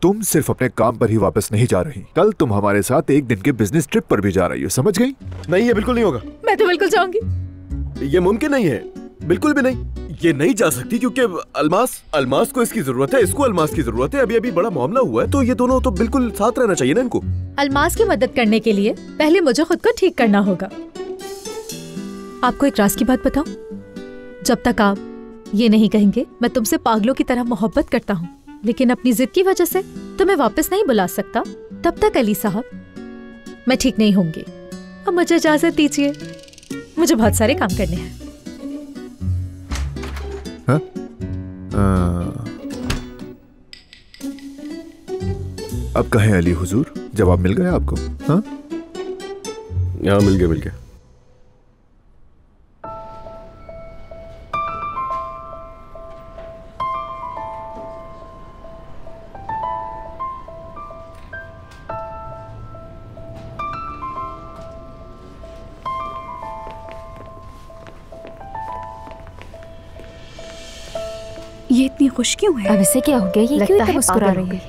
तुम सिर्फ अपने काम पर ही वापस नहीं जा रही, कल तुम हमारे साथ एक दिन के बिजनेस ट्रिप पर भी जा रही हो, समझ गई? नहीं, ये बिल्कुल नहीं होगा। मैं तो बिल्कुल जाऊंगी। ये मुमकिन नहीं है, बिल्कुल भी नहीं। ये नहीं जा सकती क्योंकि अलमास को इसकी जरूरत है, इसको अलमास की जरूरत है। अभी अभी बड़ा मामला हुआ है, तो ये दोनों तो बिल्कुल साथ रहना चाहिए ना इनको। अलमास की मदद करने के लिए पहले मुझे खुद को ठीक करना होगा। आपको एक राज की बात बताऊं? जब तक आप ये नहीं कहेंगे मैं तुमसे पागलों की तरह मोहब्बत करता हूँ, लेकिन अपनी जिद की वजह से तुम्हें वापस नहीं बुला सकता, तब तक अली साहब मैं ठीक नहीं होंगी। अब मुझे इजाजत दीजिए, मुझे बहुत सारे काम करने हैं। हाँ? अब कहें अली हुजूर, जवाब मिल गया आपको? हाँ, मिल गया। ये इतनी खुश क्यों है? अब इसे क्या हो गया? ये क्यों इतना मुस्कुरा रही है?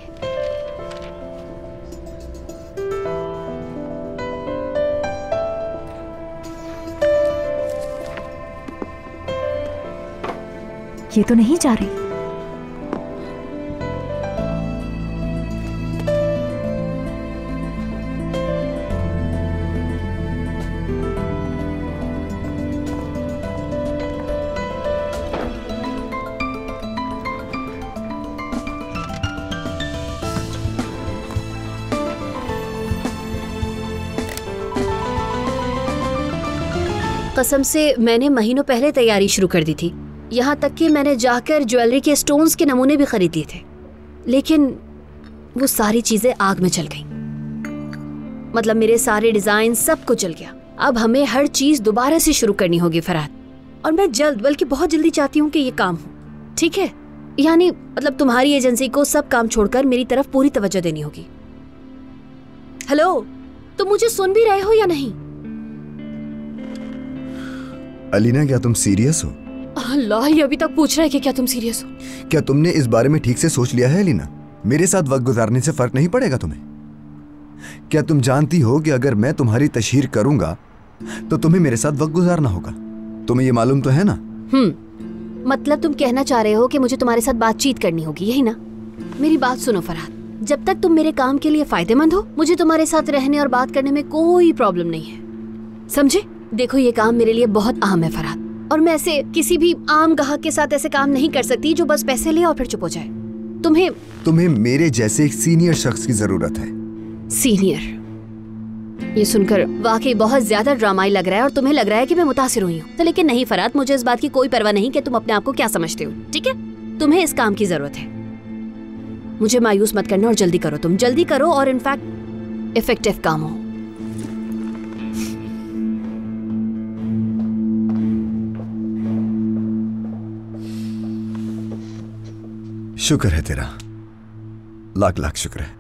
ये तो नहीं जा रही। कसम से मैंने महीनों पहले तैयारी शुरू कर दी थी। यहाँ तक कि मैंने जाकर ज्वेलरी के स्टोन्स के नमूने भी खरीद लिए थे, लेकिन वो सारी चीजें आग में जल गईं। मतलब मेरे सारे डिजाइन सब कुछ जल गया। अब हमें हर चीज दोबारा से शुरू करनी होगी फरहाद, और मैं जल्द बल्कि बहुत जल्दी चाहती हूँ कि ये काम हो। ठीक है? यानी मतलब तुम्हारी एजेंसी को सब काम छोड़कर मेरी तरफ पूरी तवज्जो देनी होगी। हेलो, तुम मुझे सुन भी रहे हो या नहीं? अलीना, क्या तुम सीरियस हो? अल्लाह, ये अभी तक पूछ रहा है कि क्या तुम सीरियस हो? क्या तुमने इस बारे में ठीक से सोच लिया है अलीना? मेरे साथ वक्त गुजारने से फर्क नहीं पड़ेगा तुम्हें? क्या तुम जानती हो कि अगर मैं तुम्हारी तशहीर करूंगा तो तुम्हें मेरे साथ वक्त गुजारना होगा? तुम्हें ये मालूम तो है ना? मतलब तुम कहना चाह रहे हो कि मुझे तुम्हारे साथ बातचीत करनी होगी, यही ना? मेरी बात सुनो फरहाद, जब तक तुम मेरे काम के लिए फायदेमंद हो, मुझे तुम्हारे साथ रहने और बात करने में कोई प्रॉब्लम नहीं है, समझे? देखो, ये काम मेरे लिए बहुत अहम है फरहाद, और मैं ऐसे किसी भी आम ग्राहक के साथ ऐसे काम नहीं कर सकती जो बस पैसे ले और फिर चुप हो जाए। तुम्हें मेरे जैसे एक सीनियर शख्स की जरूरत है। सीनियर? ये सुनकर वाकई बहुत ज्यादा ड्रामाई लग रहा है, और तुम्हें लग रहा है कि मैं मुतासिर हुई हूँ। तो लेकिन नहीं फरहाद, मुझे इस बात की कोई परवाह नहीं कि तुम अपने आप को क्या समझते हो। ठीक है? तुम्हें इस काम की जरूरत है। मुझे मायूस मत करना और जल्दी करो, तुम जल्दी करो, और इनफैक्ट इफेक्टिव काम हो। शुक्र है तेरा, लाख लाख शुक्र है।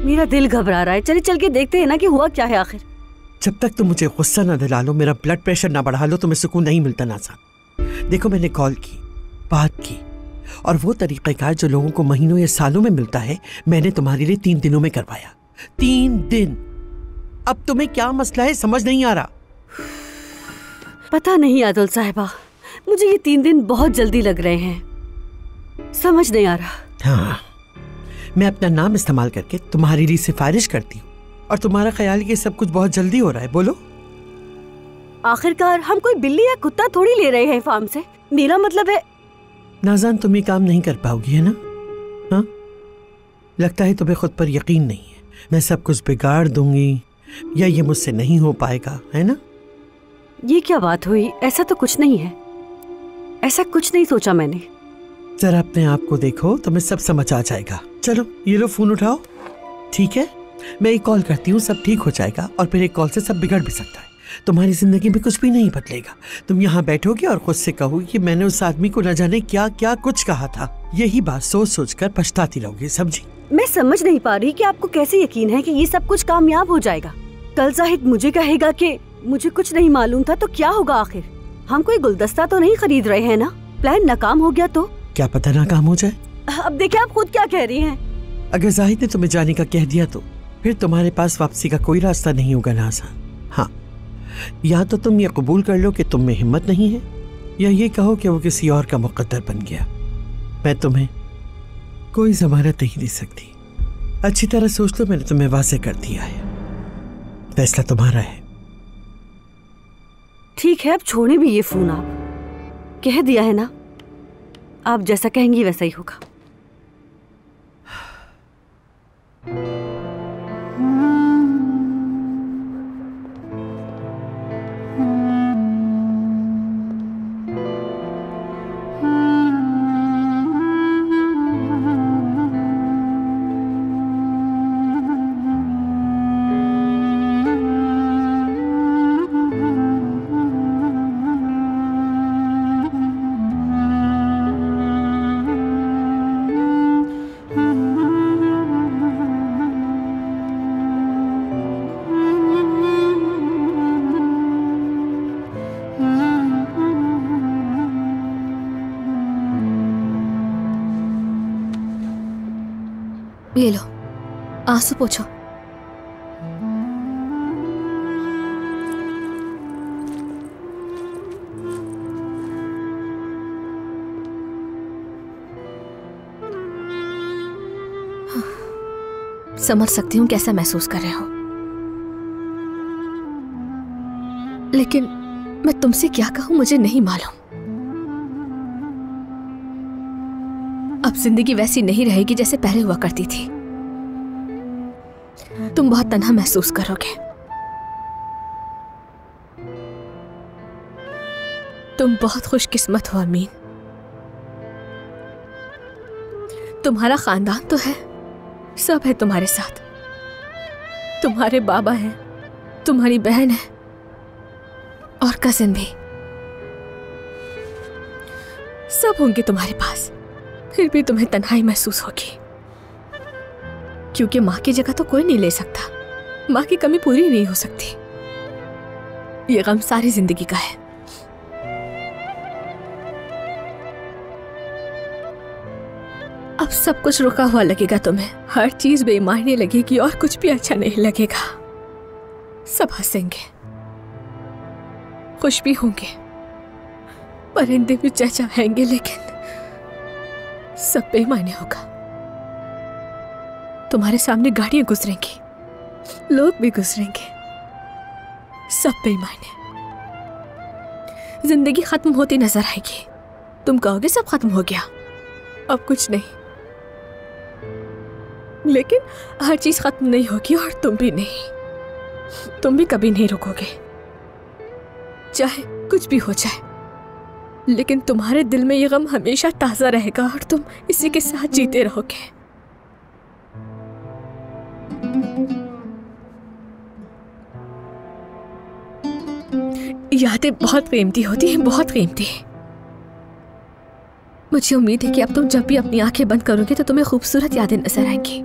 मेरा दिल घबरा रहा है। चलिए चल के देखते हैं ना कि हुआ क्या है आखिर। जब तक तुम मुझे गुस्सा न दिला लो, मेरा ब्लड प्रेशर ना बढ़ा लो, तुम्हें सुकून नहीं मिलता नाज़ान। देखो, मैंने कॉल की, बात की, और वो तरीक़ेकार जो लोगों को महीनों या सालों में मिलता है, मैंने तुम्हारे लिए 3 दिनों में करवाया। 3 दिन। अब तुम्हें क्या मसला है, समझ नहीं आ रहा? पता नहीं आदल साहिबा, मुझे ये 3 दिन बहुत जल्दी लग रहे हैं, समझ नहीं आ रहा। हाँ, मैं अपना नाम इस्तेमाल करके तुम्हारे लिए सिफारिश करती हूँ, और तुम्हारा ख्याल ये सब कुछ बहुत जल्दी हो रहा है। बोलो। आखिरकार हम कोई बिल्ली या कुत्ता थोड़ी ले रहे हैं फार्म से। मेरा मतलब है नाज़ान, तुम ये काम नहीं कर पाओगी, है ना? हाँ, लगता है तुम्हें खुद पर यकीन नहीं है। मैं सब कुछ बिगाड़ दूंगी या ये मुझसे नहीं हो पाएगा, है ना? ये क्या बात हुई? ऐसा तो कुछ नहीं है, ऐसा कुछ नहीं सोचा मैंने। जरा अपने आप को देखो, तुम्हें सब समझ आ जाएगा। चलो, ये लो, फोन उठाओ। ठीक है, मैं एक कॉल करती हूँ, सब ठीक हो जाएगा, और फिर एक कॉल से सब बिगड़ भी सकता है। तुम्हारी जिंदगी में कुछ भी नहीं बदलेगा। तुम यहाँ बैठोगे और खुद से कहोगे कि मैंने उस आदमी को न जाने क्या क्या कुछ कहा था। यही बात सोच सोच कर पछताती रहोगी, समझी? मैं समझ नहीं पा रही कि आपको कैसे यकीन है कि ये सब कुछ कामयाब हो जाएगा। कल जाहिद मुझे कहेगा कि मुझे कुछ नहीं मालूम था, तो क्या होगा आखिर? हम कोई गुलदस्ता तो नहीं खरीद रहे हैं ना? प्लान नाकाम हो गया तो? क्या पता नाकाम हो जाए। अब देखिए आप खुद क्या कह रही हैं। अगर जाहिद ने तुम्हें जाने का कह दिया तो फिर तुम्हारे पास वापसी का कोई रास्ता नहीं होगा नाज़ा। हाँ, या तो तुम ये कबूल कर लो कि तुम में हिम्मत नहीं है, या ये कहो कि वो किसी और का मुकद्दर बन गया। मैं तुम्हें कोई जमानत नहीं दे सकती। अच्छी तरह सोच लो, मैंने तुम्हें वाज़ेह कर दिया है, फैसला तुम्हारा है। ठीक है, अब छोड़े भी ये फोन। आप कह दिया है ना, आप जैसा कहेंगी वैसा ही होगा। ले लो, आंसू पोंछो। समझ सकती हूँ कैसा महसूस कर रहे हो, लेकिन मैं तुमसे क्या कहूँ मुझे नहीं मालूम। अब जिंदगी वैसी नहीं रहेगी जैसे पहले हुआ करती थी। तुम बहुत तन्हा महसूस करोगे। तुम बहुत खुशकिस्मत हो अमीन। तुम्हारा खानदान तो है, सब है तुम्हारे साथ। तुम्हारे बाबा हैं, तुम्हारी बहन है और कजिन भी, सब होंगे तुम्हारे पास। फिर भी तुम्हें तन्हाई महसूस होगी, क्योंकि माँ की जगह तो कोई नहीं ले सकता। माँ की कमी पूरी नहीं हो सकती। ये गम सारी जिंदगी का है। अब सब कुछ रुका हुआ लगेगा तुम्हें, हर चीज बेमायने लगेगी और कुछ भी अच्छा नहीं लगेगा। सब हंसेंगे, खुश भी होंगे, परिंदे भी चहचहाएंगे, लेकिन सब बेमायने होगा। तुम्हारे सामने गाड़ियां गुजरेंगी, लोग भी गुजरेंगे, सब बेमायने। जिंदगी खत्म होती नजर आएगी। तुम कहोगे सब खत्म हो गया, अब कुछ नहीं, लेकिन हर चीज खत्म नहीं होगी और तुम भी नहीं। तुम भी कभी नहीं रुकोगे, चाहे कुछ भी हो जाए, लेकिन तुम्हारे दिल में ये गम हमेशा ताजा रहेगा और तुम इसी के साथ जीते रहोगे। यादें बहुत कीमती होती हैं, बहुत कीमती। मुझे उम्मीद है कि अब तुम जब भी अपनी आंखें बंद करोगे तो तुम्हें खूबसूरत यादें नजर आएंगी।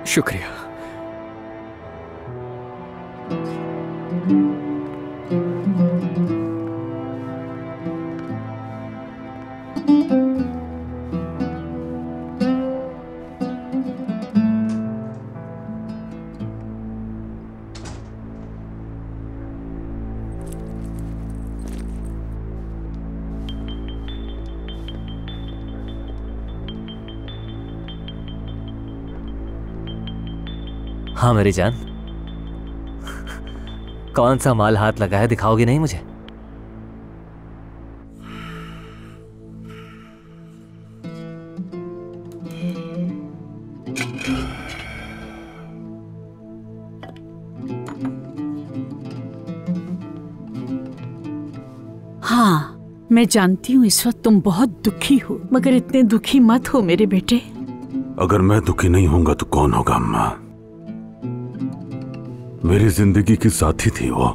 शुक्रिया। हाँ मेरी जान, कौन सा माल हाथ लगा है, दिखाओगी नहीं मुझे? हाँ, मैं जानती हूँ इस वक्त तुम बहुत दुखी हो, मगर इतने दुखी मत हो मेरे बेटे। अगर मैं दुखी नहीं होऊंगा तो कौन होगा अम्मा? मेरी जिंदगी की साथी थी वो,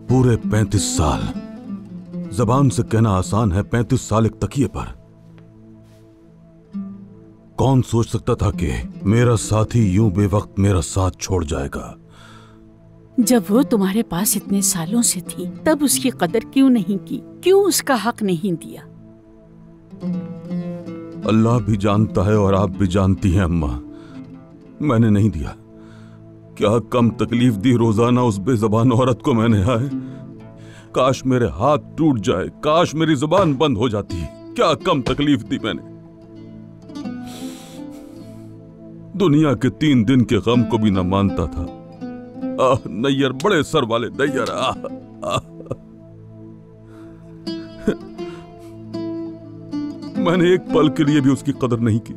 पूरे 35 साल। जबान से कहना आसान है, 35 साल एक तकिए पर। कौन सोच सकता था कि मेरा साथी यूं बेवक्त मेरा साथ छोड़ जाएगा? जब वो तुम्हारे पास इतने सालों से थी तब उसकी कदर क्यों नहीं की, क्यों उसका हक नहीं दिया? अल्लाह भी जानता है और आप भी जानती हैं अम्मा, मैंने नहीं दिया। क्या कम तकलीफ दी रोजाना उस बेज़बान औरत को मैंने? आए काश मेरे हाथ टूट जाए, काश मेरी जुबान बंद हो जाती। क्या कम तकलीफ दी मैंने? दुनिया के 3 दिन के गम को भी न मानता था। नैयर, बड़े सर वाले नैयर। मैंने एक पल के लिए भी उसकी कदर नहीं की।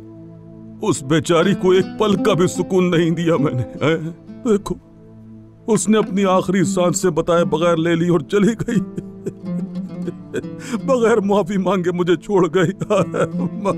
उस बेचारी को एक पल का भी सुकून नहीं दिया मैंने। देखो, उसने अपनी आखिरी सांस से बताए बगैर ले ली और चली गई। बगैर माफी मांगे मुझे छोड़ गई। अम्मा।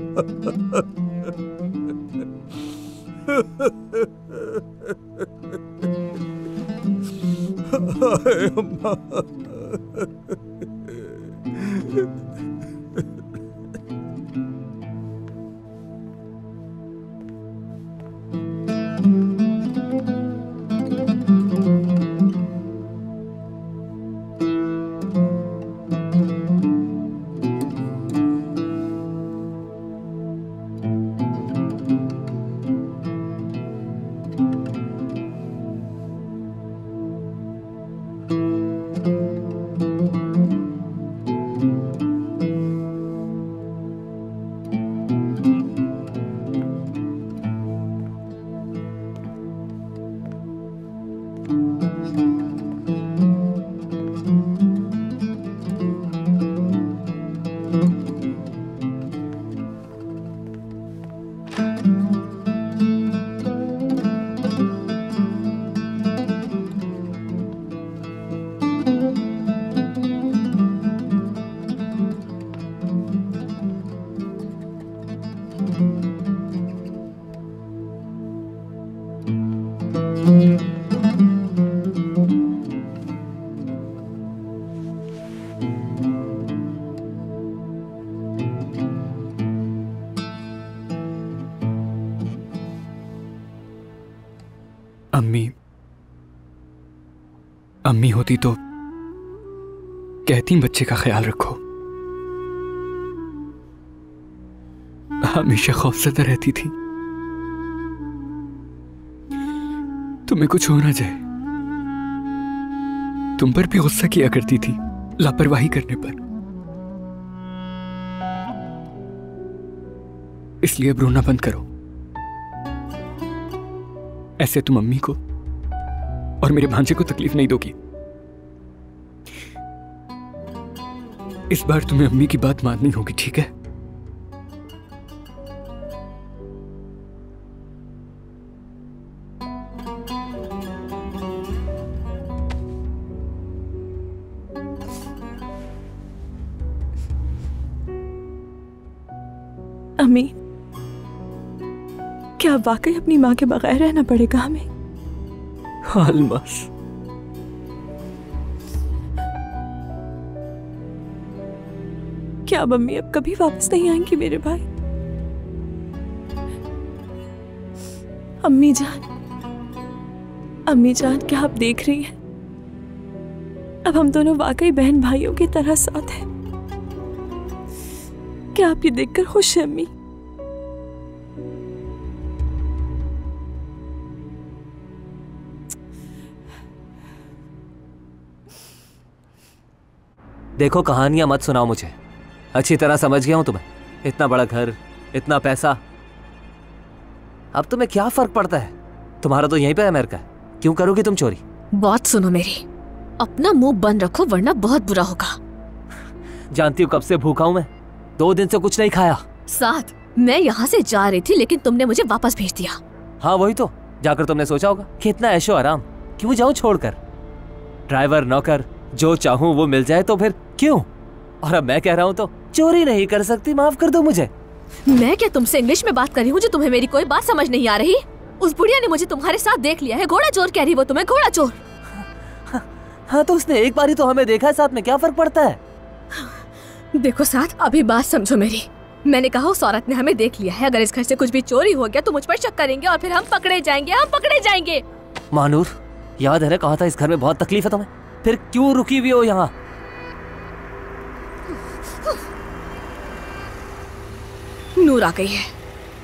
अम्मी होती तो कहती बच्चे का ख्याल रखो। हमेशा खौफज़दा रहती थी तुम्हें कुछ हो ना जाए। तुम पर भी गुस्सा किया करती थी लापरवाही करने पर। इसलिए अब रोना बंद करो। ऐसे तुम अम्मी को और मेरे भांजे को तकलीफ नहीं दोगी। इस बार तुम्हें अम्मी की बात माननी होगी, ठीक है? अम्मी, क्या वाकई अपनी माँ के बगैर रहना पड़ेगा हमें? अलमास, क्या अब अम्मी अब कभी वापस नहीं आएंगी मेरे भाई? अम्मी जान, क्या आप देख रही हैं? अब हम दोनों वाकई बहन भाइयों की तरह साथ हैं। क्या आप ये देखकर खुश हैं अम्मी? देखो, कहानियां मत सुनाओ मुझे। अच्छी तरह समझ गया हूं तुम्हें। इतना बड़ा घर, इतना पैसा, अब तुम्हें क्या फर्क पड़ता है? तुम्हारा तो यहीं पे अमेरिका है, क्यों करोगी तुम चोरी? बात सुनो मेरी, अपना मुंह बंद रखो वरना बहुत बुरा होगा। जानती हो कब से भूखा हूं मैं? 2 दिन से कुछ नहीं खाया। साथ मैं यहाँ से जा रही थी लेकिन तुमने मुझे वापस भेज दिया। हाँ वही तो, जाकर तुमने सोचा होगा कि इतना ऐशो आराम क्यों जाऊं छोड़कर। ड्राइवर, नौकर, जो चाहूं वो मिल जाए तो फिर क्यों? और अब मैं कह रहा हूँ तो चोरी नहीं कर सकती, माफ कर दो मुझे। मैं क्या तुमसे इंग्लिश में बात कर रही हूँ जो तुम्हें मेरी कोई बात समझ नहीं आ रही? उस बुढ़िया ने मुझे तुम्हारे साथ देख लिया है, घोड़ा चोर कह रही वो तुम्हें, घोड़ा चोर। हाँ तो उसने एक बार ही तो हमें देखा है, साथ में क्या फर्क पड़ता है? देखो साथ, अभी बात समझो मेरी। मैंने कहा उस औरत ने हमें देख लिया है, अगर इस घर से कुछ भी चोरी हो गया तो मुझ पर शक करेंगे और फिर हम पकड़े जाएंगे। मानूर, याद है ना कहा था इस घर में बहुत तकलीफ है तुम्हें, फिर क्यों रुकी हुई हो यहाँ? नूर आ गई है।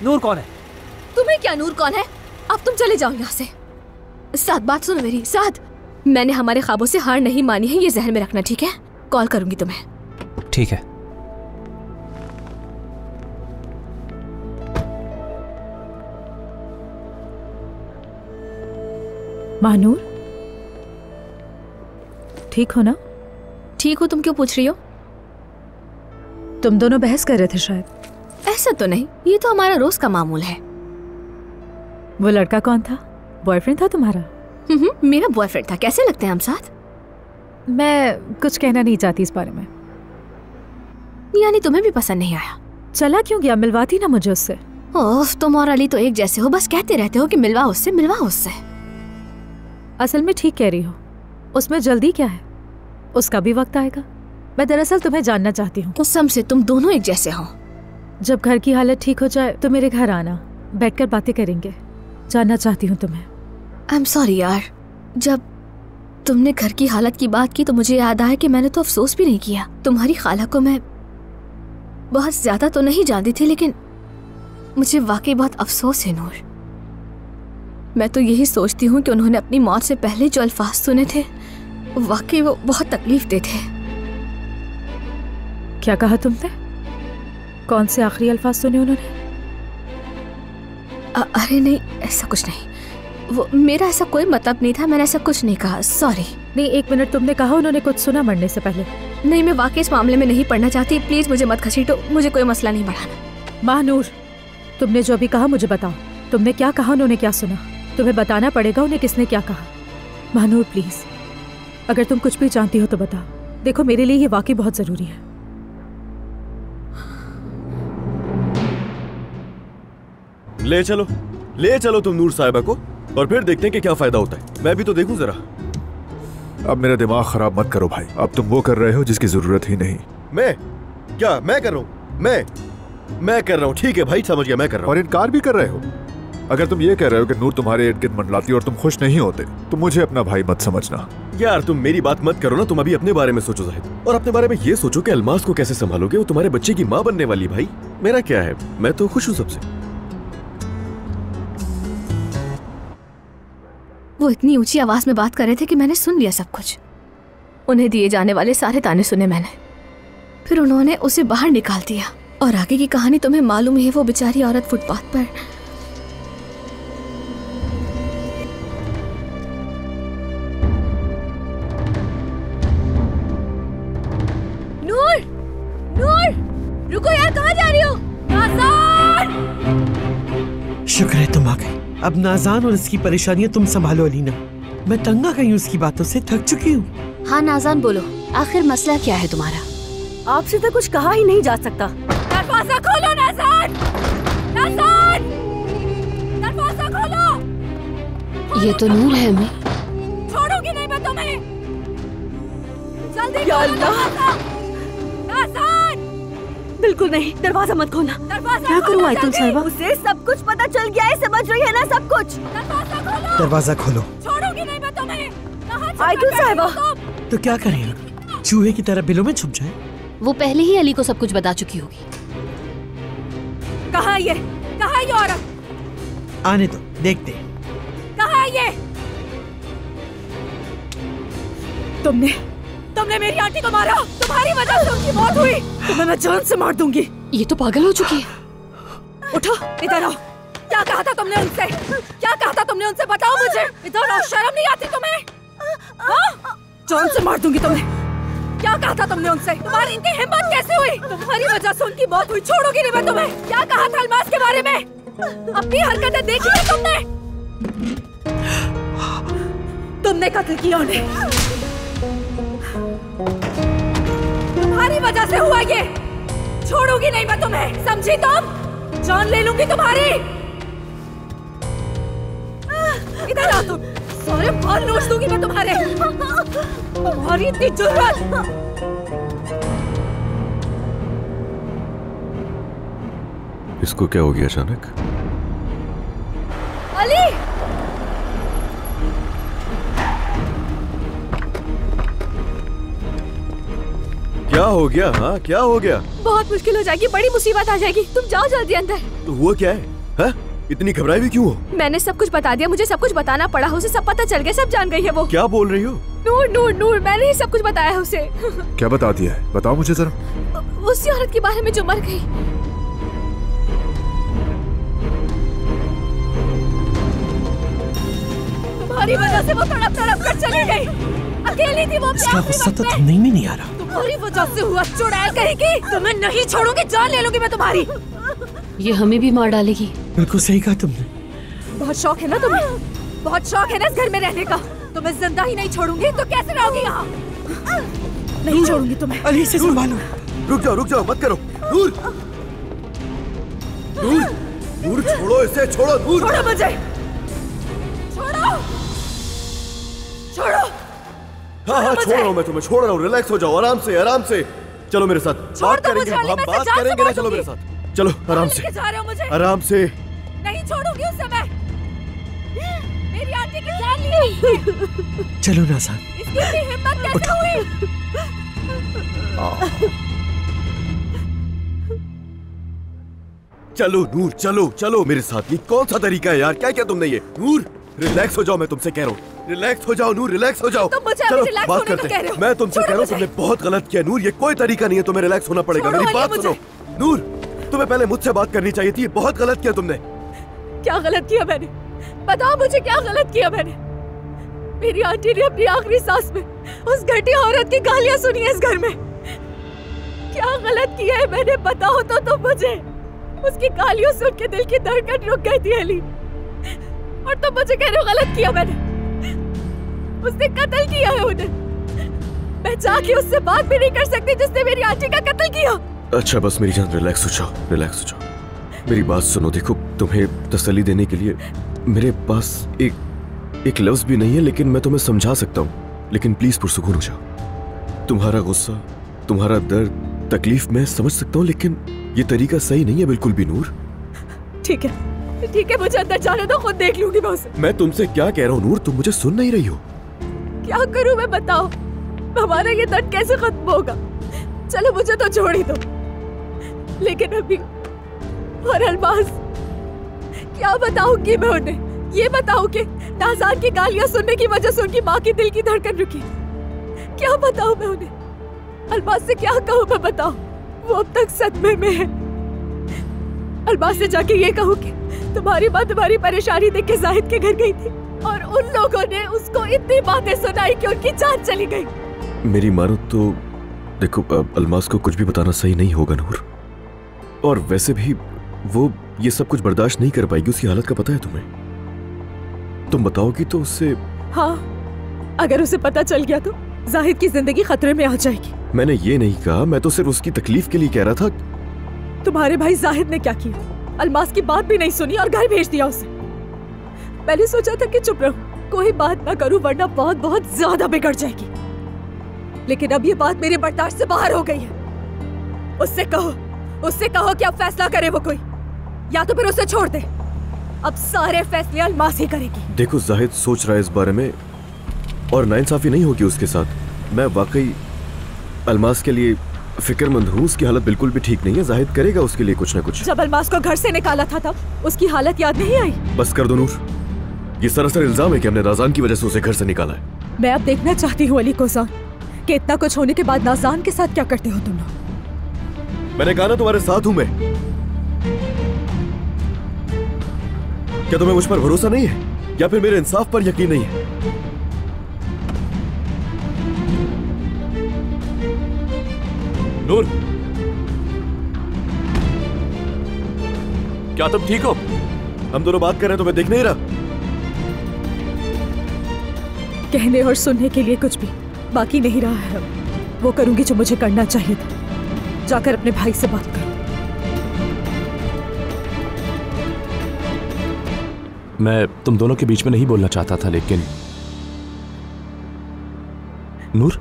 नूर कौन है? तुम्हें क्या नूर कौन है? अब तुम चले जाओ यहाँ से। साथ बात सुनो मेरी, साथ मैंने हमारे ख्वाबों से हार नहीं मानी है, ये जहन में रखना, ठीक है? कॉल करूंगी तुम्हें। ठीक है। मानूर, ठीक हो ना? ठीक हो, तुम क्यों पूछ रही हो? तुम दोनों बहस कर रहे थे शायद। ऐसा तो नहीं, ये तो हमारा रोज का मामूल है। वो लड़का कौन था? बॉयफ्रेंड था तुम्हारा? मेरा बॉयफ्रेंड था। कैसे लगते हैं हम साथ? मैं कुछ कहना नहीं चाहती इस बारे में। यानी तुम्हें भी पसंद नहीं आया? चला क्यों गया? मिलवाती ना मुझे उससे। ओह, तुम और अली तो एक जैसे हो, बस कहते रहते हो कि मिलवा उससे। असल में ठीक कह रही हो, उसमें जल्दी क्या है? उसका भी वक्त आएगा। मैं दरअसल तुम्हें जानना चाहती हूँ। कसम से तुम दोनों एक जैसे हो। जब घर की हालत ठीक हो जाए तो मेरे घर आना, बैठकर बातें करेंगे। जानना चाहती हूँ तुम्हें। आई एम सॉरी यार, जब तुमने घर की हालत की बात की तो मुझे याद आया कि मैंने तो अफसोस भी नहीं किया। तुम्हारी खाला को मैं बहुत ज्यादा तो नहीं जानती थी, लेकिन मुझे वाकई बहुत अफसोस है नूर। मैं तो यही सोचती हूँ कि उन्होंने अपनी मौत से पहले जो अल्फाज सुने थे वाकई वो बहुत तकलीफ दे थे। क्या कहा तुमने? कौन से आखिरी अल्फाज सुने उन्होंने? अरे नहीं, ऐसा कुछ नहीं। वो मेरा ऐसा कोई मतलब नहीं था, मैंने ऐसा कुछ नहीं कहा, सॉरी। नहीं, एक मिनट, तुमने कहा उन्होंने कुछ सुना मरने से पहले? नहीं, मैं वाकई इस मामले में नहीं पढ़ना चाहती, प्लीज मुझे मत घसीटो, मुझे कोई मसला नहीं बढ़ाना। महानूर, तुमने जो अभी कहा मुझे बताओ, तुमने क्या कहा, उन्होंने क्या सुना? तुम्हें बताना पड़ेगा उन्हें किसने क्या कहा। महानूर प्लीज, अगर तुम कुछ भी जानती हो तो बताओ। देखो मेरे लिए ये वाकई बहुत जरूरी है। ले चलो तुम नूर साहिबा को, और फिर देखते हैं कि क्या फायदा होता है। मैं भी तो देखूं जरा। अब मेरा दिमाग खराब मत करो भाई, अब तुम वो कर रहे हो जिसकी जरूरत ही नहीं। मैं कर रहा हूँ? मैं कर रहा हूँ, ठीक है भाई, समझ गया, मैं कर रहा हूँ। और इनकार भी कर रहे हो? अगर तुम ये कह रहे हो कि नूर तुम्हारे इर्द गिर्द मंडलाती और तुम खुश नहीं होते तो मुझे अपना भाई मत समझना। यार तुम मेरी बात मत करो ना, तुम अभी अपने बारे में सोचो जाहिद, और अपने बारे में ये सोचो कि अल्मास को कैसे संभालोगे। वो तुम्हारे बच्चे की माँ बनने वाली। भाई मेरा क्या है, मैं तो खुश हूँ सबसे। वो इतनी ऊंची आवाज में बात कर रहे थे कि मैंने सुन लिया सब कुछ। उन्हें दिए जाने वाले सारे ताने सुने मैंने, फिर उन्होंने उसे बाहर निकाल दिया। और आगे की कहानी तुम्हें मालूम है, वो बेचारी औरत फुटपाथ पर। नूर, रुको यार, कहाँ जा रही हो? नाज़ान! शुक्र है तुम आ गए। अब नाज़ान और इसकी परेशानियां तुम संभालो अलीना। मैं तंग आ गई हूँ उसकी बातों से, थक चुकी हूँ। हाँ नाज़ान बोलो, आखिर मसला क्या है तुम्हारा? आपसे तो कुछ कहा ही नहीं जा सकता। दरवाजा खोलो नाज़ान! नाज़ान! दरवाजा खोलो! ये तो नूर है अम्मी। छोड़ूंगी नहीं मैं तुम्हें। जल्दी या अल्लाह! नाज़ान! बिल्कुल नहीं, दरवाजा मत खोलना। क्या करूँ आयतुल साहिबा? उसे सब कुछ पता चल गया है, समझ रही है ना सब कुछ? दरवाजा खोलो। छोड़ूंगी नहीं मैं तुम्हें। आयतुल साहिबा! तो क्या करें, चूहे की तरह बिलों में छुप जाए? वो पहले ही अली को सब कुछ बता चुकी होगी। कहाँ ये औरत? आने दो, देखते। कहाँ ये? तुमने मेरी आंटी को मारा, तुम्हारी वजह से उनकी मौत हुई। तुम्हें मैं जान से मार दूंगी। ये तो पागल हो चुकी है। उठो, इधर आओ। क्या कहा था तुमने उनसे? बताओ मुझे। इधर आओ, शर्म नहीं आती तुम्हें? जान से मार दूंगी तुम्हें। क्या कहा था तुमने उनसे? तुम्हारी इतनी हिम्मत कैसे हुई? तुम्हारी वजह से उनकी मौत हुई, छोड़ोगी नहीं मैं तुम्हें। क्या कहा था अल्मास के बारे में? अपनी हरकतें देखी है तुमने कत्ल किया उन्हें। तुम्हारी वजह से हुआ ये। छोड़ूंगी नहीं मैं तुम्हें, समझी तुम? जान ले लूंगी तुम्हारी। इधर आओ तुम, सारे बाल नोच दूंगी मैं तुम्हारे। तुम्हारी इतनी जुर्रत। इसको क्या हो गया अचानक? अली! क्या हो गया? हाँ क्या हो गया? बहुत मुश्किल हो जाएगी, बड़ी मुसीबत आ जाएगी। तुम जाओ जल्दी अंदर। तो हुआ क्या है? हाँ? इतनी घबराई हुई क्यों हो? मैंने सब कुछ बता दिया, मुझे सब कुछ बताना पड़ा। उसे सब पता चल गया, सब जान गई है वो। क्या बोल रही हो? नूर नूर नूर, मैंने ही सब कुछ बताया है उसे। क्या बता दिया है? बताओ मुझे जरा। उसी औरत के बारे में जो मर गई। तुम्हारी वजह से वो तड़प तड़प कर चली गई। अकेली थी वो। इसका गुस्सा तो थमने में नहीं आ रहा। तुम्हारी वजह से हुआ, चुड़ैल कहेगी। तुम्हें नहीं छोड़ूंगी, जान ले लूंगी मैं तुम्हारी। ये हमें भी मार डालेगी। बिल्कुल सही कहा तुमने। बहुत शौक है ना तुम्हें? बहुत शौक है ना इस घर में रहने का? तुम्हें जिंदा ही नहीं छोड़ूंगी तो कैसे रहोगी यहाँ? नहीं छोड़ूंगी तुम्हें। अली से संभालो। रुक जाओ मत करो। नूर नूर नूर, छोड़ो इसे, छोड़ो नूर। छोड़ो मुझे, छोड़ो छोड़ो। हाँ छोड़ रहा हूँ मैं तुम्हें, छोड़ रहा हूँ। रिलैक्स हो जाओ, आराम से आराम से। चलो मेरे साथ बात करेंगे, हम बात करेंगे ना। चलो मेरे साथ, चलो आराम से आराम से। नहीं छोड़ूंगी उसे मैं। मेरी आंटी की जान ली। चलो नाज़ान। इसकी इतनी हिम्मत कैसे हुई? चलो नूर, चलो चलो मेरे साथ। ये कौन सा तरीका है यार? क्या क्या तुमने ये? नूर रिलैक्स हो जाओ, मैं तुमसे कह रहा हूँ। रिलैक्स हो जाओ नूर, रिलैक्स हो जाओ। तुम मुझे चलो रिलैक्स बात होने को करते कह रहे हैं। हो। मैं तुमसे कह रहा हूँ, तुमने बहुत गलत किया नूर। ये कोई तरीका नहीं है, तुम्हें रिलैक्स होना पड़ेगा। मेरी बात सुनो नूर, तुम्हें पहले मुझसे बात करनी चाहिए थी। बहुत गलत किया तुमने। क्या गलत किया मैंने? बताओ मुझे, क्या गलत किया मैंने? मेरी आंटी ने अपनी आखिरी सांस में उस घटिया औरत की गालियां सुनी है इस घर में। क्या गलत किया है मैंने? बताओ तो तुम मुझे। उसकी गालियों सुन के दिल की धड़कन रुक गई थी अली, और तुम मुझे कह रहे हो गलत किया मैंने? उसने कत्ल किया है उन्हें। मैं जाके उससे बात भी नहीं कर सकती जिसने मेरी आंटी का कत्ल किया। अच्छा बस मेरी जान, रिलैक्स हो जाओ, रिलैक्स हो जाओ। मेरी बात सुनो। देखो, तुम्हें तसल्ली देने के लिए मेरे पास एक लफ्ज भी नहीं है, लेकिन मैं तुम्हें समझा सकता हूँ। लेकिन प्लीज पुरसुकून हो जाओ। तुम्हारा गुस्सा, तुम्हारा दर्द, तकलीफ मैं समझ सकता हूँ, लेकिन ये तरीका सही नहीं है बिल्कुल भी नूर। ठीक है, मुझे अंदर जाने दो, खुद देख लूंगी मैं उसे। मैं तुमसे क्या कह रहा हूँ नूर, तुम मुझे सुन नहीं रही हो। क्या करूं मैं, बताओ? हमारा ये दर्द कैसे खत्म होगा? चलो मुझे तो छोड़ ही दो, लेकिन अभी और अल्मास, क्या बताऊंगी मैं उन्हें? ये बताओ कि नाज़ान की गालियां सुनने की वजह से उनकी माँ की दिल की धड़कन रुकी। क्या बताऊं मैं उन्हें? अल्मास से क्या कहूं मैं, बताओ? वो अब तक सदमे में है। अल्मास से जाके ये कहूं कि तुम्हारी माँ तुम्हारी परेशानी देख के जाहिद के घर गई थी, और उन लोगों ने उसको इतनी बातें सुनाई कि उनकी जान चली गई। मेरी मानो तो देखो, अल्मास को कुछ भी बताना सही नहीं होगा नूर, और वैसे भी वो ये सब कुछ बर्दाश्त नहीं कर पाएगी। उसकी हालत का पता है तुम्हें? तुम बताओगी तो उससे। हाँ, अगर उसे पता चल गया तो जाहिद की जिंदगी खतरे में आ जाएगी। मैंने ये नहीं कहा, मैं तो सिर्फ उसकी तकलीफ के लिए कह रहा था। तुम्हारे भाई जाहिद ने क्या किया? अल्मास की बात भी नहीं सुनी और घर भेज दिया उसे। मैंने सोचा था कि चुप रहूं, कोई बात ना करूं, वरना बहुत बहुत ज्यादा बिगड़ जाएगी। लेकिन अब ये बात मेरे बर्दाश्त से बाहर हो गई है। उससे कहो कि अब फैसला करे वो कोई, या तो फिर उसे छोड़ दे। अब सारे फैसले अल्मास ही करेगी। देखो, जाहिद सोच रहा है इस बारे में, और नाइंसाफी नहीं होगी उसके साथ। मैं वाकई अल्मास के लिए फिक्रमंद हूँ। उसकी हालत बिल्कुल भी ठीक नहीं है। जाहिद करेगा उसके लिए कुछ ना कुछ। जब अल्मास को घर से निकाला था तब उसकी हालत याद नहीं आई? बस कर दो नूर, ये सरासर इल्जाम है कि हमने नाज़ान की वजह से उसे घर से निकाला है। मैं अब देखना चाहती हूँ अली कोज़ान कि इतना कुछ होने के बाद नाज़ान के साथ क्या करते हो तुम लोग। मैंने कहा ना तुम्हारे साथ हूं मैं। क्या तुम्हें मुझ पर भरोसा नहीं है, या फिर मेरे इंसाफ पर यकीन नहीं है? नूर, क्या तुम ठीक हो? हम दोनों बात कर रहे हैं, तुम्हें दिख नहीं रहा? कहने और सुनने के लिए कुछ भी बाकी नहीं रहा है। वो करूंगी जो मुझे करना चाहिए था। जाकर अपने भाई से बात करो। मैं तुम दोनों के बीच में नहीं बोलना चाहता था, लेकिन नूर,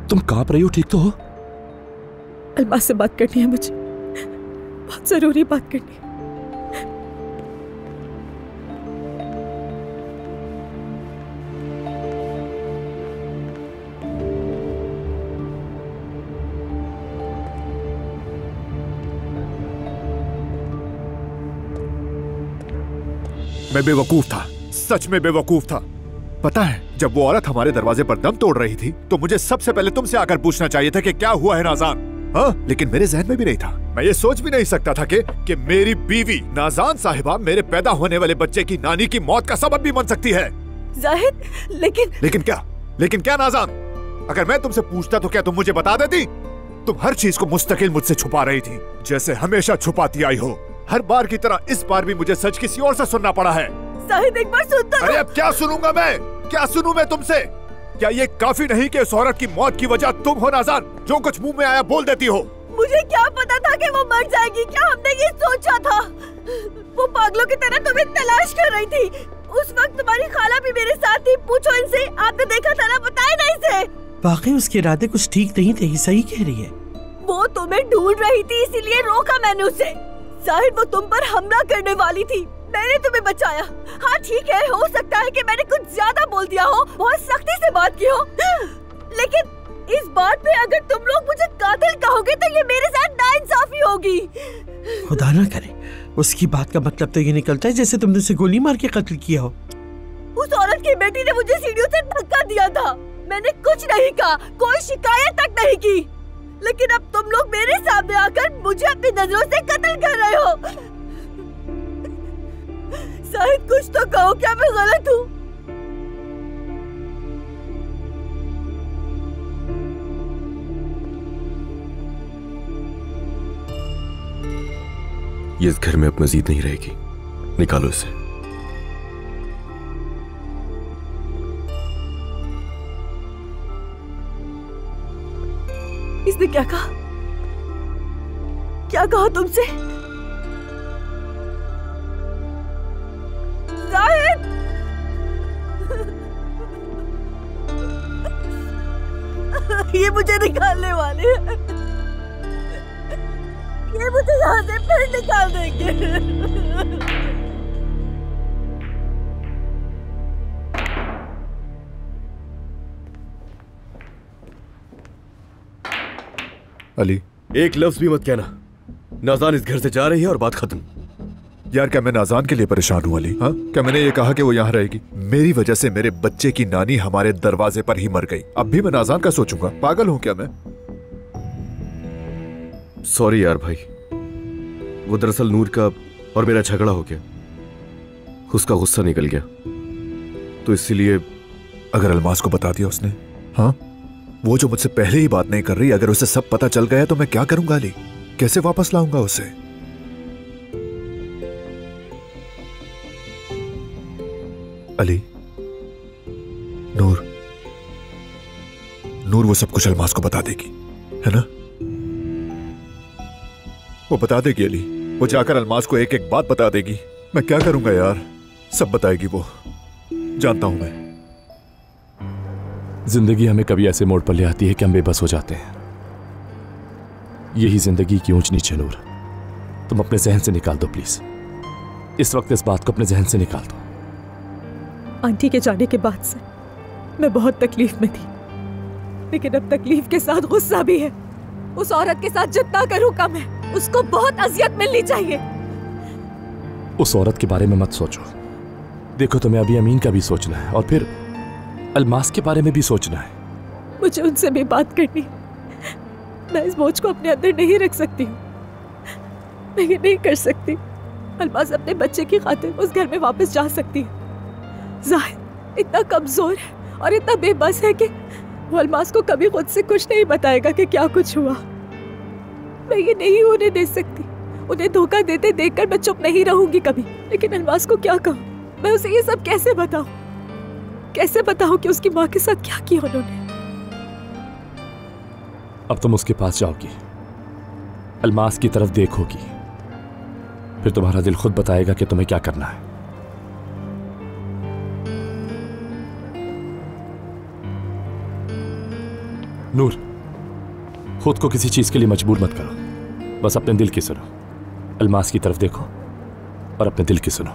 तुम कांप रही हो, ठीक तो हो? अलमास से बात करनी है मुझे, बहुत जरूरी बात करनी है। मैं बेवकूफ था, सच में बेवकूफ था। पता है, जब वो औरत हमारे दरवाजे पर दम तोड़ रही थी तो मुझे सबसे पहले तुमसे आकर पूछना चाहिए था कि क्या हुआ है नाज़ान। हाँ, लेकिन मेरे जहन में भी नहीं था। मैं ये सोच भी नहीं सकता था कि मेरी बीवी नाज़ान साहिबा मेरे पैदा होने वाले बच्चे की नानी की मौत का सबब भी बन सकती है। जाहिद, लेकिन क्या नाज़ान? अगर मैं तुमसे पूछता तो क्या तुम मुझे बता देती? तुम हर चीज को मुस्तकिल मुझसे छुपा रही थी, जैसे हमेशा छुपाती आई हो। हर बार की तरह इस बार भी मुझे सच किसी और से सुनना पड़ा है। जाहिद, एक बार सुन तो। अरे अब क्या सुनूंगा मैं? क्या सुनूं मैं तुमसे? क्या ये काफी नहीं कि उस औरत की मौत की वजह तुम हो नाज़ान? जो कुछ मुंह में आया बोल देती हो। मुझे क्या पता था कि वो मर जाएगी? क्या हमने ये सोचा था? वो पागलों की तरह तुम्हें तलाश कर रही थी। उस वक्त तुम्हारी खाला भी मेरे साथ थी। पूछो इनसे, आपने देखा था ना? बताए नहीं से। वाकई उसके इरादे कुछ ठीक नहीं थे, ये सही कह रही है। वो तुम्हें ढूंढ रही थी, इसीलिए रोका मैंने उसे। जाहिर वो तुम पर हमला करने वाली थी, मैंने तुम्हें बचाया। हाँ ठीक है, हो सकता है कि मैंने कुछ ज्यादा बोल दिया हो, बहुत सख्ती से बात की हो, लेकिन इस बात पे अगर तुम लोग मुझे कातिल कहोगे तो ये मेरे साथ नाइंसाफी होगी। खुदा ना करे, उसकी बात का मतलब तो ये निकलता है जैसे तुमने उसे गोली मार के कत्ल किया हो। उस औरत की बेटी ने मुझे सीढ़ियों से धक्का दिया था, मैंने कुछ नहीं कहा, कोई शिकायत तक नहीं की, लेकिन अब तुम लोग मेरे सामने आकर मुझे अपनी नजरों से कत्ल कर रहे हो। शायद कुछ तो कहो, क्या मैं गलत हूँ? ये इस घर में अब मजीद नहीं रहेगी, निकालो इसे। इसने क्या कहा? क्या कहा तुमसे? जाहिद! ये मुझे निकालने वाले हैं, ये मुझे यहाँ से फिर निकाल देंगे। अली, एक लफ्ज भी मत कहना। नाज़ान इस घर से जा रही है और बात खत्म। यार, क्या मैं नाज़ान के लिए परेशान हूँ अली? हाँ, क्या मैंने ये कहा कि वो यहाँ रहेगी? मेरी वजह से मेरे बच्चे की नानी हमारे दरवाजे पर ही मर गई, अब भी मैं नाज़ान का सोचूंगा? पागल हूँ क्या मैं? सॉरी यार भाई, वो दरअसल नूर का और मेरा झगड़ा हो गया, उसका गुस्सा निकल गया, तो इसीलिए। अगर अलमास को बता दिया उसने? हाँ, वो जो मुझसे पहले ही बात नहीं कर रही, अगर उसे सब पता चल गया तो मैं क्या करूंगा अली? कैसे वापस लाऊंगा उसे? अली, नूर वो सब कुछ अलमास को बता देगी, है ना? वो बता देगी अली, वो जाकर अलमास को एक एक बात बता देगी। मैं क्या करूंगा यार? सब बताएगी वो, जानता हूं मैं। जिंदगी हमें कभी ऐसे मोड़ पर ले आती है कि हम बेबस हो जाते हैं। यही जिंदगी की ऊंच नीच है नूर, तुम अपने जहन से निकाल दो प्लीज। इस वक्त इस बात को अपने जहन से निकाल दो। आंटी के जाने के बाद से मैं बहुत तकलीफ में थी, लेकिन अब तकलीफ के साथ गुस्सा भी है। उस औरत के साथ जितना करूं कम है, उसको बहुत अजियत मिलनी चाहिए। उस औरत के बारे में मत सोचो, देखो तुम्हें अभी अमीन का भी सोचना है और फिर अलमास के बारे में भी सोचना है। मुझे उनसे भी बात करनी, मैं इस बोझ को अपने अंदर नहीं रख सकती हूँ, मैं ये नहीं कर सकती। अलमास अपने बच्चे की खातिर उस घर में वापस जा सकती है। जाहिद इतना कमजोर है और इतना बेबस है कि वो अलमास को कभी खुद से कुछ नहीं बताएगा कि क्या कुछ हुआ। मैं ये नहीं होने दे सकती, उन्हें धोखा देते देखकर मैं चुप नहीं रहूंगी कभी। लेकिन अलमास को क्या कहूँ, मैं उसे ये सब कैसे बताऊं? कैसे बताऊं कि उसकी माँ के साथ क्या किया उन्होंने? अब तुम उसके पास जाओगी, अलमास की तरफ देखोगी, फिर तुम्हारा दिल खुद बताएगा कि तुम्हें क्या करना है। नूर, खुद को किसी चीज के लिए मजबूर मत करो, बस अपने दिल की सुनो। अलमास की तरफ देखो और अपने दिल की सुनो।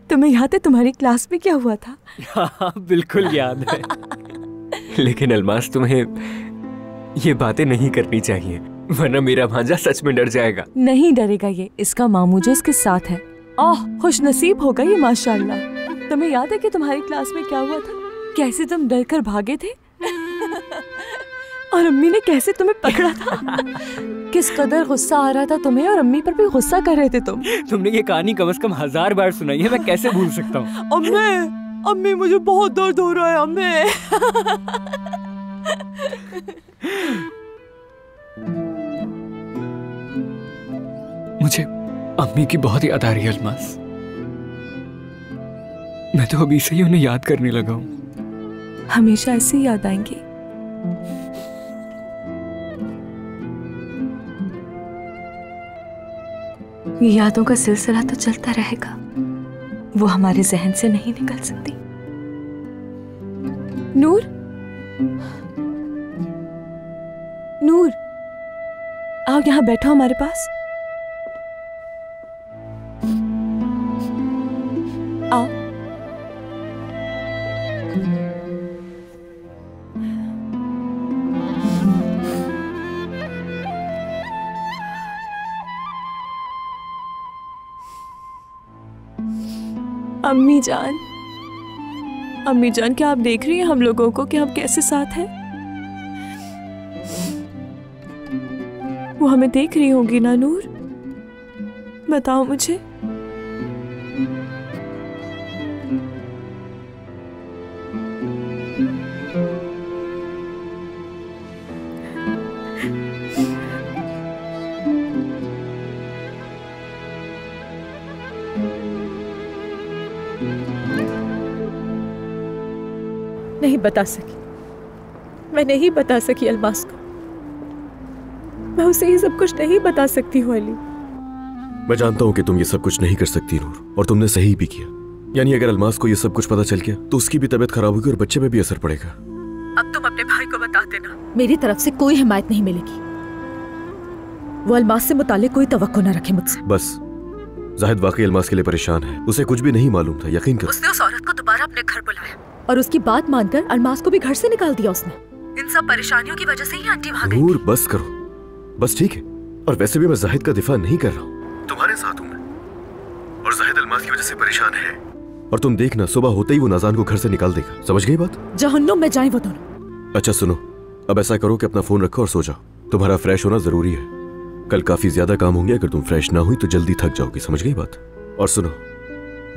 तुम्हें याद है तुम्हारी क्लास में क्या हुआ था? हाँ, बिल्कुल याद है। लेकिन अलमास, तुम्हें ये बातें नहीं करनी चाहिए, वरना मेरा भांजा सच में डर जाएगा। नहीं डरेगा ये, इसका मामू जो इसके साथ है। ओह, खुश नसीब होगा ये माशाल्लाह। तुम्हें याद है कि तुम्हारी क्लास में क्या हुआ था? कैसे तुम डर कर भागे थे और अम्मी ने कैसे तुम्हें पकड़ा था। किस कदर गुस्सा आ रहा था तुम्हें, और अम्मी पर भी गुस्सा कर रहे थे तुम। तुमने ये कहानी कम से कम 1000 बार सुनाई है, मैं कैसे भूल सकता हूँ। अम्मी, अम्मी मुझे बहुत दर्द हो रहा है अम्मी। मुझे अम्मी की बहुत याद आ रही है अलमास। मैं तो अभी से ही उन्हें याद करने लगा हूँ। हमेशा ऐसे ही याद आएंगे। ये यादों का सिलसिला तो चलता रहेगा, वो हमारे जहन से नहीं निकल सकती। नूर, नूर, आओ यहाँ बैठो हमारे पास। आओ। अम्मी जान, अम्मी जान, क्या आप देख रही हैं हम लोगों को कि हम कैसे साथ हैं? वो हमें देख रही होंगी ना नूर? बताओ मुझे। नहीं बता सकी, मैं नहीं बता सकी अलमास को। मैं उसे ये सब कुछ नहीं बता सकती हूँ अली। मैं जानता हूँ कि तुम ये सब कुछ नहीं कर सकती नूर, और तुमने सही भी किया। यानी अगर अलमास को ये सब कुछ पता चल गया तो उसकी भी तबीयत खराब होगी और बच्चे पे भी असर पड़ेगा। अब तुम अपने भाई को बता देना, मेरी तरफ से कोई हिमायत नहीं मिलेगी। वो अलमास से मुताल्लिक कोई तवक्को न रखे मुझसे। बस जाहिद वाकई अलमास के लिए परेशान है, उसे कुछ भी नहीं मालूम था, यकीन कर। उसने उस औरत को दोबारा अपने घर बुलाया और उसकी बात मानकर अलमास को भी घर से निकाल दिया उसने। इन सब परेशानियों की वजह से ही आंटी वहां गई। नूर बस करो, बस ठीक है। और वैसे भी मैं जाहिद का दिफा नहीं कर रहा हूँ, तुम्हारे साथ हूँ मैं। और जाहिद अलमास की वजह से परेशान है, और तुम देखना सुबह होते ही वो नाज़ान को घर से निकाल देगा। समझ गई बात? जहन्नुम में जाएं वो दोनों। अच्छा सुनो, अब ऐसा करो कि अपना फोन रखो और सो जाओ। तुम्हारा फ्रेश होना जरूरी है, कल काफी ज्यादा काम होंगे। अगर तुम फ्रेश ना हुई तो जल्दी थक जाओगी। समझ गई बात? और सुनो,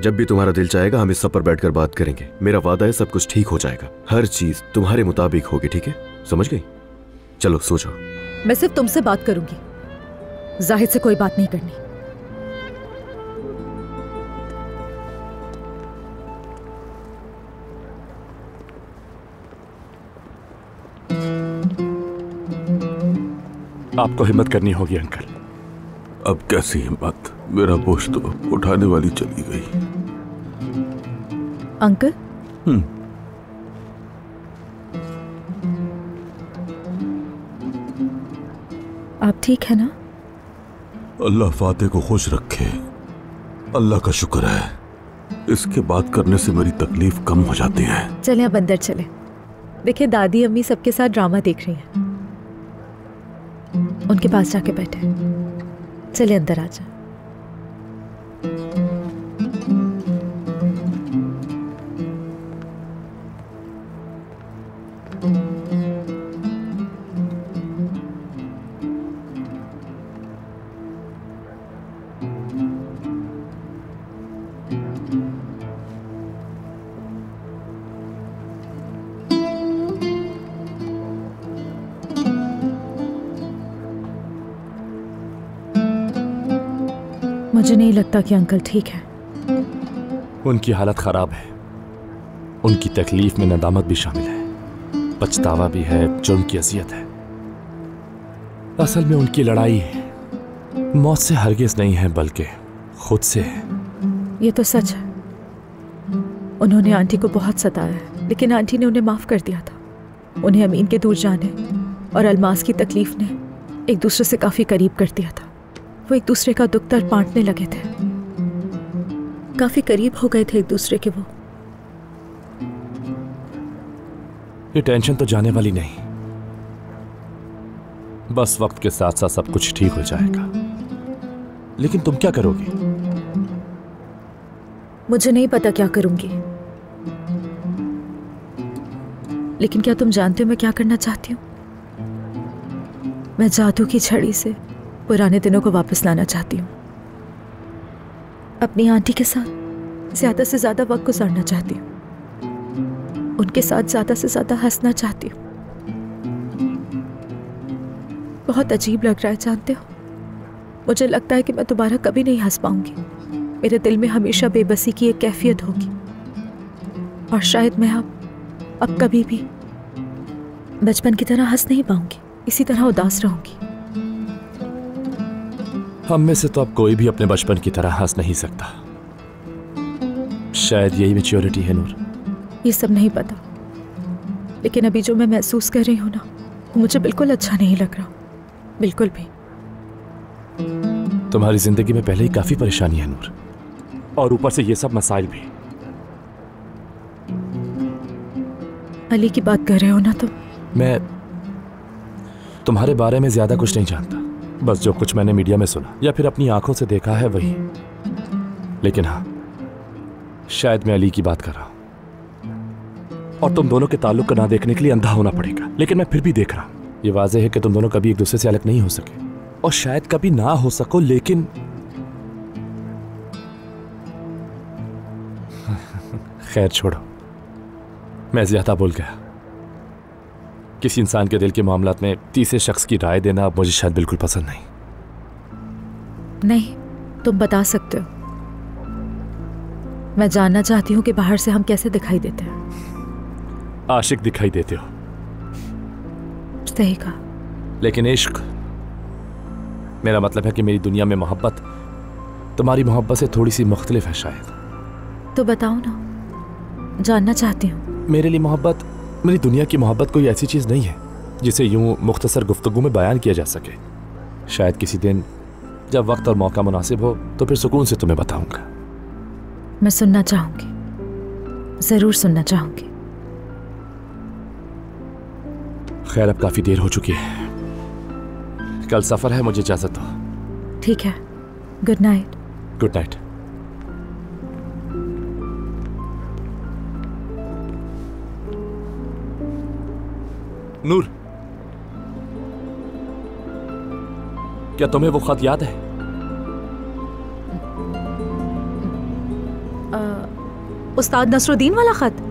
जब भी तुम्हारा दिल चाहेगा हम इस सब पर बैठकर बात करेंगे। मेरा वादा है सब कुछ ठीक हो जाएगा, हर चीज तुम्हारे मुताबिक होगी। ठीक है? समझ गई? चलो सो जाओ। मैं सिर्फ तुमसे बात करूंगी, जाहिद से कोई बात नहीं करनी। आपको हिम्मत करनी होगी अंकल। अब कैसी हिम्मत, मेरा बोझ तो उठाने वाली चली गई। अंकल, आप ठीक है ना? अल्लाह फाते को खुश रखे, अल्लाह का शुक्र है। इसके बात करने से मेरी तकलीफ कम हो जाती है। चले अब अंदर चले। देखिए दादी अम्मी सबके साथ ड्रामा देख रही हैं, उनके पास जाके बैठे। चले अंदर आ जाए। मुझे नहीं लगता कि अंकल ठीक है। उनकी हालत खराब है, उनकी तकलीफ में नदामत भी शामिल है, पछतावा भी है, जुर्म की अजियत है। असल में उनकी लड़ाई मौत से हरगिज नहीं है बल्कि खुद से है। ये तो सच है, उन्होंने आंटी को बहुत सताया है, लेकिन आंटी ने उन्हें माफ कर दिया था। उन्हें अमीन के दूर जाने और अलमास की तकलीफ ने एक दूसरे से काफी करीब कर दिया था। वो एक दूसरे का दुख दर्द बांटने लगे थे, काफी करीब हो गए थे एक दूसरे के। वो ये टेंशन तो जाने वाली नहीं, बस वक्त के साथ साथ सब कुछ ठीक हो जाएगा। लेकिन तुम क्या करोगी? मुझे नहीं पता क्या करूंगी, लेकिन क्या तुम जानते हो मैं क्या करना चाहती हूँ? मैं जादू की छड़ी से पुराने दिनों को वापस लाना चाहती हूँ। अपनी आंटी के साथ ज्यादा से ज्यादा वक्त गुजारना चाहती हूँ, उनके साथ ज्यादा से ज्यादा हंसना चाहती हूँ। बहुत अजीब लग रहा है जानते हो, मुझे लगता है कि मैं दोबारा कभी नहीं हंस पाऊंगी। मेरे दिल में हमेशा बेबसी की एक कैफियत होगी, और शायद मैं अब कभी भी बचपन की तरह हंस नहीं पाऊंगी, इसी तरह उदास रहूंगी। हम में से तो अब कोई भी अपने बचपन की तरह हंस नहीं सकता। शायद यही मैच्योरिटी है नूर। ये सब नहीं पता, लेकिन अभी जो मैं महसूस कर रही हूं ना, वो मुझे बिल्कुल अच्छा नहीं लग रहा, बिल्कुल भी। तुम्हारी जिंदगी में पहले ही काफी परेशानी है नूर, और ऊपर से ये सब मसाइल भी। अली की बात कर रहे हो ना तुम? मैं तुम्हारे बारे में ज्यादा कुछ नहीं जानता, बस जो कुछ मैंने मीडिया में सुना या फिर अपनी आंखों से देखा है वही। लेकिन हाँ, शायद मैं अली की बात कर रहा हूं, और तुम दोनों के ताल्लुक को ना देखने के लिए अंधा होना पड़ेगा, लेकिन मैं फिर भी देख रहा हूं। ये वाज़ेह है कि तुम दोनों कभी एक दूसरे से अलग नहीं हो सके, और शायद कभी ना हो सको, लेकिन खैर छोड़ो, मैं ज्यादा बोल गया। किसी इंसान के दिल के मामलात में तीसरे शख्स की राय देना अब मुझे शायद बिल्कुल पसंद नहीं। नहीं, तुम बता सकते हो। मैं जानना चाहती हूँ कि बाहर से हम कैसे दिखाई देते हैं। आशिक दिखाई देते हो। सही कहा। लेकिन इश्क, मेरा मतलब है कि मेरी दुनिया में मोहब्बत तुम्हारी मोहब्बत से थोड़ी सी मुख्तलिफ है शायद। तो बताओ ना, जानना चाहती हूँ। मेरे लिए मोहब्बत, मेरी दुनिया की मोहब्बत कोई ऐसी चीज़ नहीं है जिसे यूं मुख्तसर गुफ्तगू में बयान किया जा सके। शायद किसी दिन जब वक्त और मौका मुनासिब हो तो फिर सुकून से तुम्हें बताऊंगा। मैं सुनना चाहूंगी, जरूर सुनना चाहूंगी। खैर, अब काफी देर हो चुकी है, कल सफर है, मुझे इजाजत दो। ठीक है, good night. Good night. Noor, क्या तुम्हें वो खत याद है? उस्ताद नसरुद्दीन वाला खत?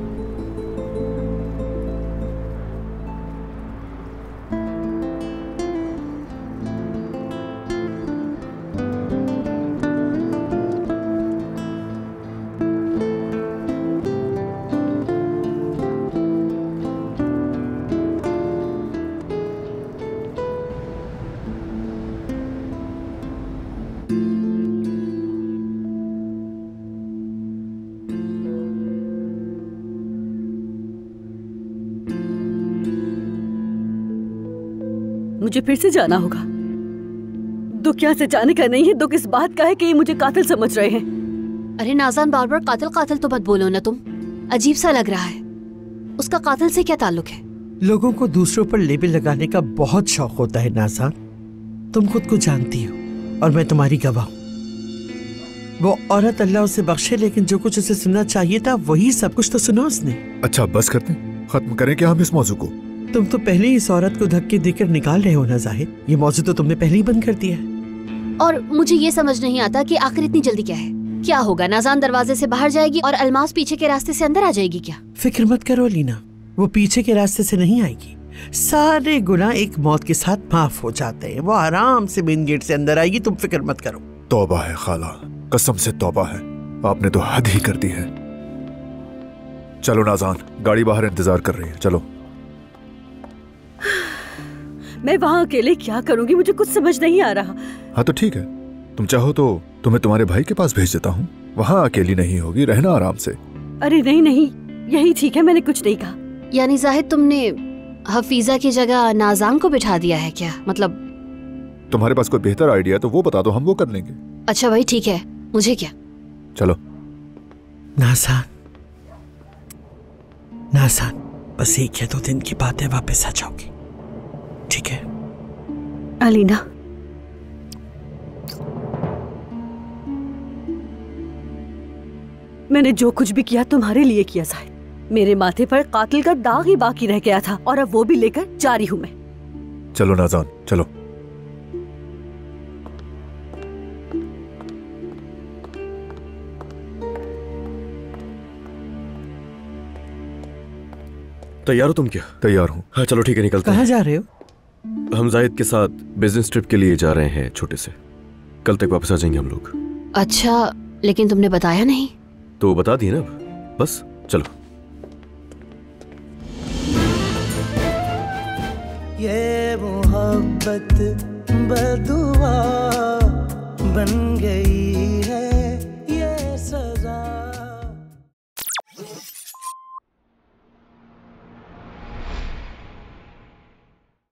मुझे फिर से जाना होगा। दुख यहाँ से जाने का नहीं है, दुख इस बात का है कि ये मुझे कातिल समझ रहे हैं। अरे नाज़ान, बार बार कातिल कातिल तो मत बोलो ना तुम, अजीब सा लग रहा है। उसका कातिल से क्या ताल्लुक है? लोगों को दूसरों पर लेबल लगाने का बहुत शौक होता है नाज़ान, तुम खुद को जानती हो और मैं तुम्हारी गवाह हूँ। वो औरत अल्लाह उसे बख्शे, लेकिन जो कुछ उसे सुनना चाहिए था वही सब कुछ तो सुना उसने। अच्छा, बस करते, खत्म करें क्या हम इस मौजू को? तुम तो पहले ही इस औरत को धक्के देकर निकाल रहे हो ना जाहिद, ये मौजू तो तुमने पहले ही बंद कर दिया है। और मुझे ये समझ नहीं आता कि आखिर इतनी जल्दी क्या है? क्या होगा, नाज़ान दरवाजे से बाहर जाएगी और अलमास पीछे के रास्ते से अंदर आ जाएगी क्या? फिक्र मत करो लीना, वो पीछे के रास्ते से नहीं आएगी। सारे गुनाह एक मौत के साथ माफ हो जाते हैं, वो आराम से मेन गेट से अंदर आएगी, तुम फिक्र मत करो। तौबा है खाला, कसम से तौबा है, आपने तो हद ही कर दी है। चलो नाज़ान, गाड़ी बाहर इंतजार कर रही है, चलो। मैं वहाँ अकेले क्या करूंगी, मुझे कुछ समझ नहीं आ रहा। हाँ तो ठीक है, तुम चाहो तो तुम्हें तुम्हारे भाई के पास भेज देता हूँ, वहाँ अकेली नहीं होगी, रहना आराम से। अरे नहीं नहीं, यही ठीक है, मैंने कुछ नहीं कहा। यानी जाहिद तुमने हफीजा की जगह नाज़ान को बिठा दिया है क्या? मतलब तुम्हारे पास कोई बेहतर आइडिया तो वो बता दो, हम वो कर लेंगे। अच्छा भाई ठीक है, मुझे क्या। चलो। नाज़ान, नाज़ान, बस 1 या 2 दिन की बात है, वापस आ जाओगी, ठीक है? अलीना, मैंने जो कुछ भी किया तुम्हारे लिए किया जाहिद। मेरे माथे पर कातिल का दाग ही बाकी रह गया था और अब वो भी लेकर जा रही हूं मैं। चलो नाज़ान, चलो। तैयार हो तुम? क्या तैयार हूँ। हाँ चलो ठीक है, निकलते हैं। कहाँ जा रहे हो? हम जाहिद के साथ बिजनेस ट्रिप के लिए जा रहे हैं, छोटे से। कल तक वापस आ जाएंगे हम लोग। अच्छा, लेकिन तुमने बताया नहीं। तो बता दिए ना, बस चलो। ये मोहब्बत बदुआ बन